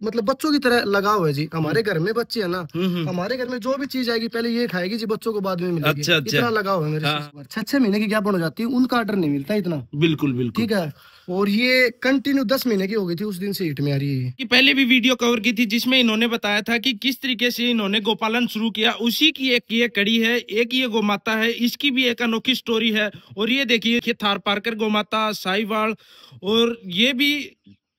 मतलब बच्चों की तरह लगाव है जी। हमारे घर में बच्चे है ना, हमारे घर में जो भी चीज आएगी पहले ये खाएगी जी, बच्चों को बाद में मिलेगी। अच्छा अच्छा। इतना लगाव है मेरे हाँ। से। 6-6 महीने की गैप हो जाती है, उनका ऑर्डर नहीं मिलता इतना। बिल्कुल बिल्कुल। ठीक है। और ये कंटिन्यू 10 महीने की हो गई थी, उस दिन से हिट में आ रही है ये। कि पहले भी वीडियो कवर की थी जिसमें इन्होंने बताया था कि किस तरीके से इन्होंने गोपालन शुरू किया, उसी की एक ये कड़ी है। एक ये गोमाता है, इसकी भी एक अनोखी स्टोरी है। और ये देखिए थार पारकर गोमाता, साहिवाल, और ये भी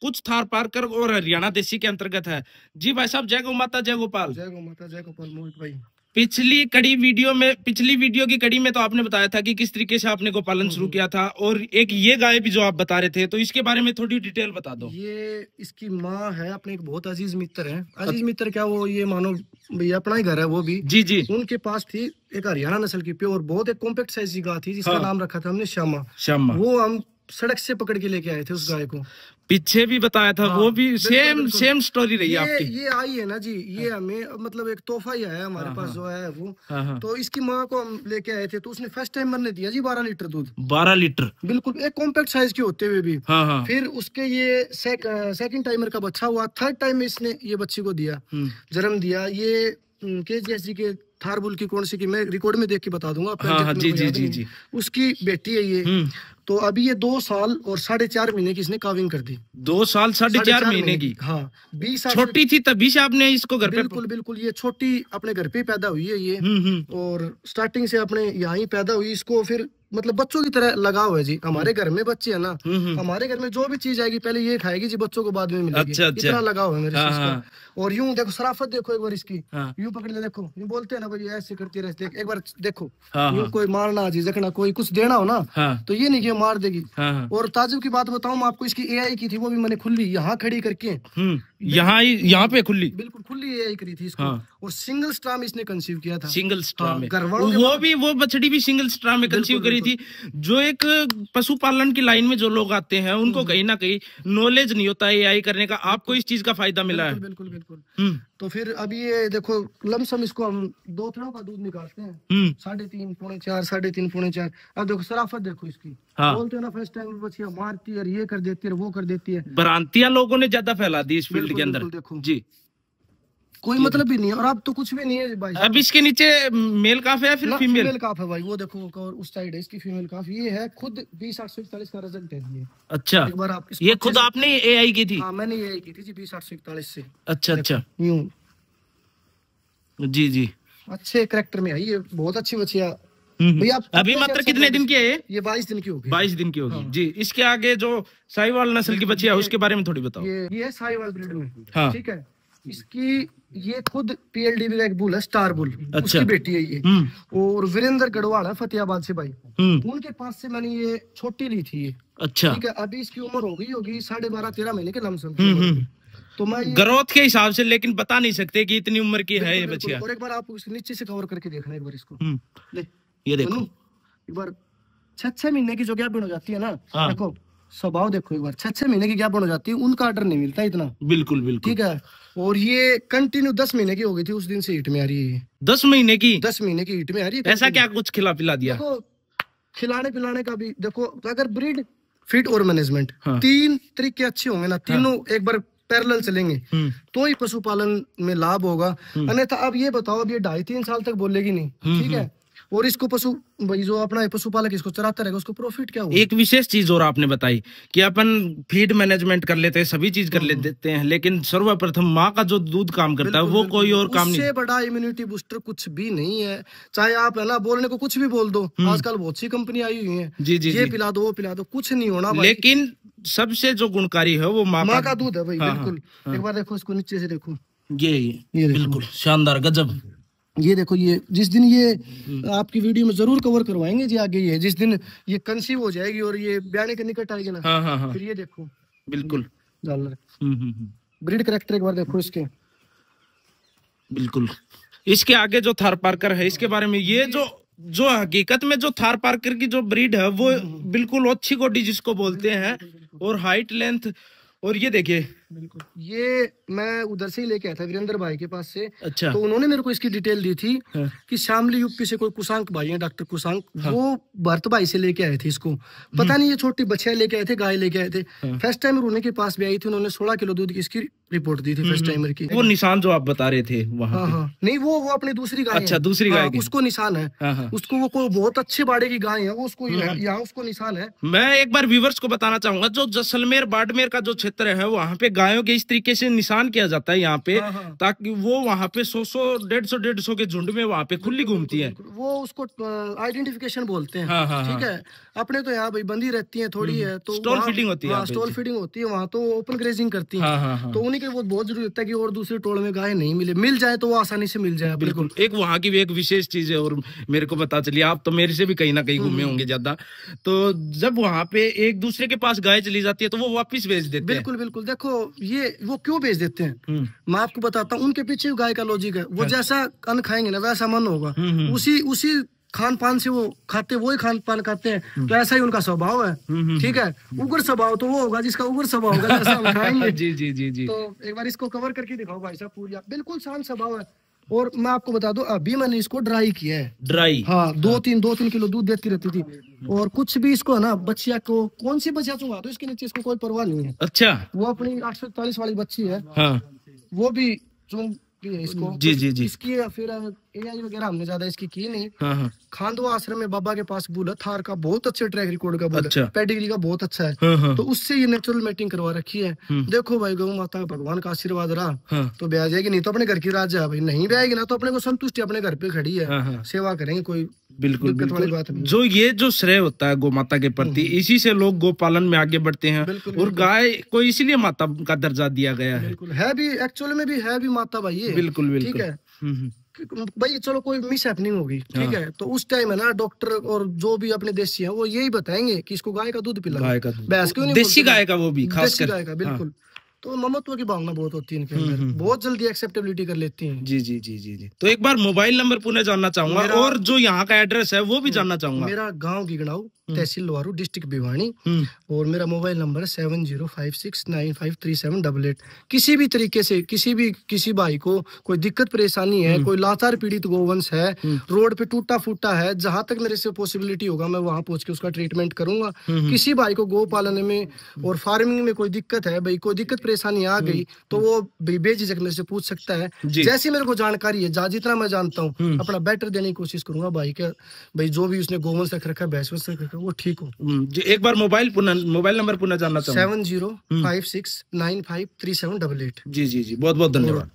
कुछ थार पारकर और हरियाणा देसी के अंतर्गत है। जी भाई साहब, जय गोमाता जय गोपाल। जय गौ माता, जय गोपाल मोहित भाई। पिछली वीडियो की कड़ी में तो आपने बताया था कि किस तरीके से आपने गोपालन शुरू किया था, और एक ये गाय भी जो आप बता रहे थे, तो इसके बारे में थोड़ी डिटेल बता दो। ये इसकी माँ है, अपने एक बहुत अजीज मित्र है। अजीज मित्र क्या, वो ये मानो भैया अपना ही घर है वो भी। जी जी। उनके पास थी एक हरियाणा नस्ल की प्योर, बहुत एक कॉम्पैक्ट साइज की गाय थी, जिसका हाँ। नाम रखा था हमने श्यामा। श्यामा। वो हम सड़क से पकड़ के लेके आए थे उस गाय को। पीछे भी बताया था। हाँ, वो भी बिल्कुल बिल्कुल। सेम स्टोरी रही ये आपकी। ये आई है ना जी, ये हमें मतलब एक तोहफा ही आया हमारे पास जो है वो। हाँ। तो इसकी माँ को हम लेके आए थे, तो उसने फर्स्ट टाइम मैंने दिया जी 12 लीटर दूध। 12 लीटर। बिल्कुल एक कॉम्पैक्ट साइज के होते हुए भी। हाँ। फिर उसके ये सेकंड टाइमर का बच्चा हुआ, थर्ड टाइम में इसने ये बच्ची को दिया, जन्म दिया। ये KGS जी के थारबुल की कौन सी की, मैं रिकॉर्ड में देख के बता दूंगा आपको, हाँ जी जी जी जी। उसकी बेटी है ये। तो अभी ये 2 साल और 4.5 महीने की इसने काविंग कर दी। 2 साल 4.5 महीने की। हाँ। 20 छोटी थी तभी से आपने इसको घर पे। बिल्कुल बिल्कुल, ये छोटी अपने घर पे ही पैदा हुई है ये। और स्टार्टिंग से अपने यहाँ ही पैदा हुई। इसको फिर मतलब बच्चों की तरह लगाव है जी। हमारे घर में बच्चे है ना, हमारे घर में जो भी चीज आएगी पहले ये खाएगी जी, बच्चों को बाद में मिलेगी। अच्छा अच्छा। इतना लगाव है मेरे से इसका। हाँ। और यूं देखो शराफत, देखो एक बार इसकी। हाँ। यूं पकड़ ले, देखो यूं बोलते हैं ना भाई, ऐसे करती रहती है, एक बार देखो। हाँ। यूं कोई मारना झिझकना, कोई कुछ देना हो ना, हाँ। तो ये नहीं कि मार देगी। हाँ। और ताजुब की बात बताऊं मैं आपको, इसकी AI की थी, वो भी मैंने खुली यहाँ खड़ी करके। यहाँ पे खुली। बिल्कुल खुली AI करी थी इसको। हाँ। और सिंगल स्ट्रा में इसने कंसीव किया था। सिंगल स्ट्रा में। घरवालों वो बछड़ी भी सिंगल स्ट्रा में कंसीव करी थी। जो एक पशुपालन की लाइन में जो लोग आते हैं उनको कहीं ना कहीं नॉलेज नहीं होता है AI करने का। आपको इस चीज का फायदा मिला है। बिल्कुल बिल्कुल। तो फिर अभी ये देखो लमसम इसको हम 2 थनों का दूध निकालते हैं, 3.5 पौने 4, 3.5 पौने 4। अब देखो शराफत देखो इसकी। हाँ। बोलते हैं ना फर्स्ट टाइम बच्चियां मारती है, ये कर देती है, वो कर देती है। भ्रांतियां लोगों ने ज्यादा फैला दी इस फील्ड के अंदर। देखो जी। कोई मतलब भी नहीं है, और अब तो कुछ भी नहीं है भाई। अब इसके नीचे मेल काफ है फिर फीमेल काफ है भाई, वो देखो। और उस साइड है इसकी फीमेल काफ। ये है खुद 20-841 का रिजल्ट है ये। अच्छा। एक बार आप ये खुद आपने AI की थी? हाँ मैंने AI की थी जी, 20-841 से। अच्छा अच्छा। यूं जी जी। अच्छे करेक्टर में आई ये, बहुत अच्छी बच्चियां। भैया अभी मात्र कितने दिन की है ये 22 दिन की होगी। 22 दिन की होगी। जी। इसके आगे जो साहिवाल नस्ल की बच्ची है उसके बारे में थोड़ी बताओ। ये साहिवाल ब्रीड में। हाँ। ठीक है। इसकी ये खुद PLDB का एक बुल है, स्टार बुल। अच्छा। उसकी बेटी है ये। और वीरेंद्र गढ़वाल है फतेहाबाद से भाई। उनके पास से मैंने ये छोटी ली थी ये। अच्छा। ठीक है। अभी इसकी उम्र हो गई होगी 12.5-13 महीने के लमसम। तो मैं ग्रोथ के हिसाब से, लेकिन बता नहीं सकते कि इतनी उम्र की है ये बच्चियां। और एक बार आप उसके नीचे से कवर करके देखना एक बार इसको। ये देखो एक बार 6-6 महीने की जो गैप हो जाती है ना। हाँ। देखो स्वभाव देखो एक बार, 6-6 महीने की गैप हो जाती है, उनका ऑर्डर नहीं मिलता इतना। बिल्कुल बिल्कुल। ठीक है। और ये कंटिन्यू 10 महीने की हो गई थी, उस दिन से हिट में आ रही है। 10 महीने की? 10 महीने की हिट में आ रही है। ऐसा क्या कुछ खिला पिला दिया? देखो खिलाने पिलाने का भी देखो, अगर ब्रीड फिट और मैनेजमेंट, 3 तरीके अच्छे होंगे ना, तीनों एक बार पैरेलल चलेंगे तो ही पशुपालन में लाभ होगा। अन्यथा अब ये बताओ, अब ये 2.5-3 साल तक बोलेगी नहीं। ठीक है। और इसको भाई जो अपना पशुपालक इसको चराता रहेगा, उसको प्रॉफिट क्या होगा? एक विशेष चीज और आपने बताई कि अपन फीड मैनेजमेंट कर लेते हैं, सभी चीज कर लेते हैं, लेकिन सर्वप्रथम माँ का जो दूध काम करता है वो कोई और काम नहीं। उससे बड़ा इम्यूनिटी बूस्टर कुछ भी नहीं है। चाहे आप है ना बोलने को कुछ भी बोल दो, आजकल बहुत सी कंपनी आई हुई है। जी जी। ये पिला दो वो पिला दो, कुछ नहीं होना भाई। लेकिन सबसे जो गुणकारी है वो माँ का दूध है भाई। बिल्कुल। एक बार देखो इसको नीचे से देखो, ये बिल्कुल शानदार गजब। ये देखो, ये जिस दिन ये आपकी वीडियो में जरूर कवर करवाएंगे जी आगे, ये जिस दिन ये कंसीव हो जाएगी और ये ब्याने के निकट आएगी ना। हाँ। फिर ये देखो बिल्कुल ब्रीड करेक्टर एक बार देखो इसके। बिल्कुल। इसके आगे जो थार पारकर है, इसके बारे में, ये जो हकीकत में जो थार पारकर की जो ब्रीड है वो बिल्कुल अच्छी गोडी जिसको बोलते हैं, और हाइट लेंथ। और ये देखिए बिल्कुल। ये मैं उधर से ही लेके आया था वीरेंद्र भाई के पास से। अच्छा। तो उन्होंने मेरे को इसकी डिटेल दी थी हाँ। कि शामली यूपी से कोई कुशांक भाई है, डॉक्टर कुशांक, वो भरत भाई से लेके आए थे इसको। पता नहीं ये छोटी बच्चियां लेके आए थे, गाय लेके आए थे। फर्स्ट टाइम उन्हीं के पास भी आई थी, उन्होंने 16 किलो दूध की इसकी रिपोर्ट दी थी फर्स्ट टाइमर की। वो निशान जो आप बता रहे थे वहाँ हाँ पे। हाँ, नहीं वो अपनी दूसरी गाय अच्छा, है। दूसरी गाय की। उसको निशान है। उसको वो कोई बहुत अच्छे बाड़े की गाय है, वो उसको यहाँ उसको निशान है। मैं एक बार व्यूवर्स को बताना चाहूंगा, जो जैसलमेर बाड़मेर का जो क्षेत्र है वहाँ पे गायों के इस तरीके से निशान किया जाता है यहाँ पे, ताकि वो वहाँ पे 100 150 के झुंड में वहाँ पे खुली घूमती है। वो उसको आइडेंटिफिकेशन बोलते हैं। ठीक है, अपने तो यहाँ भाई बंदी रहती है थोड़ी है, तो स्टॉल फीडिंग होती है। स्टॉल फीडिंग होती है वहाँ, तो ओपन ग्रेजिंग करती है। तो उन्हीं के वो बहुत जरूरी होता है कि और दूसरे टोल में गाय नहीं मिल जाए तो वो आसानी से मिल जाए। बिल्कुल, एक वहाँ की भी एक विशेष चीज है और मेरे को पता चली, आप तो मेरे से भी कहीं ना कहीं घूमे होंगे ज्यादा, तो जब वहाँ पे एक दूसरे के पास गाय चली जाती है तो वो वापिस भेज देते हैं। बिल्कुल बिल्कुल, देखो ये वो क्यों भेज देते हैं मैं आपको बताता हूँ। उनके पीछे गाय का लॉजिक है, वो जैसा अन्न खाएंगे ना वैसा मन होगा, उसी खान पान से वो खाते, वही खान पान खाते हैं, तो ऐसा ही उनका स्वभाव है। ठीक है, उग्र स्वभाव तो वो होगा जिसका उग्र स्वभाव होगा, जैसा हम खाएंगे। जी जी जी जी। तो एक बार इसको कवर करके दिखाओ भाई साहब, पूरी बिल्कुल शांत स्वभाव है। और मैं आपको बता दूं, अभी मैंने इसको ड्राई किया है। ड्राई? हाँ, 2-3 किलो दूध देती रहती थी। और कुछ भी इसको है ना, बच्चिया को कौन सी बच्चिया चुंगा तो इसके नीचे इसको कोई परवाह नहीं है। अच्छा। वो अपनी 841 वाली बच्ची है। हाँ। वो भी चुंग है इसको। जी जी जी। इसकी फिर एआई वगैरह हमने ज्यादा इसकी की नहीं। हाँ। खांडवा आश्रम में बाबा के पास बुल है, थार का बहुत अच्छे ट्रैक रिकॉर्ड का बुल है। अच्छा। पेडिग्री का बहुत अच्छा है। तो उससे ये नेचुरल मैटिंग करवा रखी है। देखो भाई, गौ माता भगवान का आशीर्वाद रहा तो ब्याह जाएगी, नहीं तो अपने घर की राजा है भाई। नहीं ब्याएगी ना तो अपने को संतुष्टि अपने घर पे खड़ी है। सेवा करेंगे, कोई बिल्कुल दिक्कत वाली बात नहीं। जो ये जो श्रेय होता है गौ माता के प्रति, इसी से लोग गो पालन में आगे बढ़ते हैं। और गाय को इसीलिए माता का दर्जा दिया गया है। बिल्कुल है भी, एक्चुअल में भी है भी माता भाई ये। बिल्कुल बिल्कुल। ठीक है भाई, चलो कोई मिस हैपनिंग होगी, ठीक है, तो उस टाइम है ना डॉक्टर और जो भी अपने देसी हैं वो यही बताएंगे कि इसको गाय का दूध पिलाओ। गाय का दूध, भैंस क्यों नहीं, देसी गाय का, वो भी खास देसी गाय का। बिल्कुल। तो ममत्व की भावना बहुत होती है इनके अंदर, बहुत जल्दी एक्सेप्टेबिलिटी कर लेती हैं। जी जी जी जी जी। तो एक बार मोबाइल नंबर पुनः जानना चाहूंगा और जो यहाँ का एड्रेस है वो भी जानना चाहूंगा। मेरा गांव गिगड़ाऊ, तहसील लोहारू, डिस्ट्रिक्ट भिवानी, और मेरा मोबाइल नंबर है 7056953788। किसी भी तरीके से किसी भाई को कोई दिक्कत परेशानी है, कोई लाचार पीड़ित गोवंश है, रोड पे टूटा फूटा है, जहां तक मेरे से पॉसिबिलिटी होगा मैं वहां पहुंच के उसका ट्रीटमेंट करूंगा। किसी भाई को गो पालन में और फार्मिंग में कोई दिक्कत है भाई, कोई दिक्कत परेशानी आ गई तो वो बेझिझक मेरे से पूछ सकता है। जैसी मेरे को जानकारी है, जितना मैं जानता हूँ अपना बेटर देने की कोशिश करूंगा भाई का। भाई जो भी उसने गोवंश रख रखा है, भैंस रख रखा है, वो ठीक हो। एक बार मोबाइल नंबर पुनः जानना चाहूंगा। 7056953788। जी जी जी, बहुत बहुत धन्यवाद।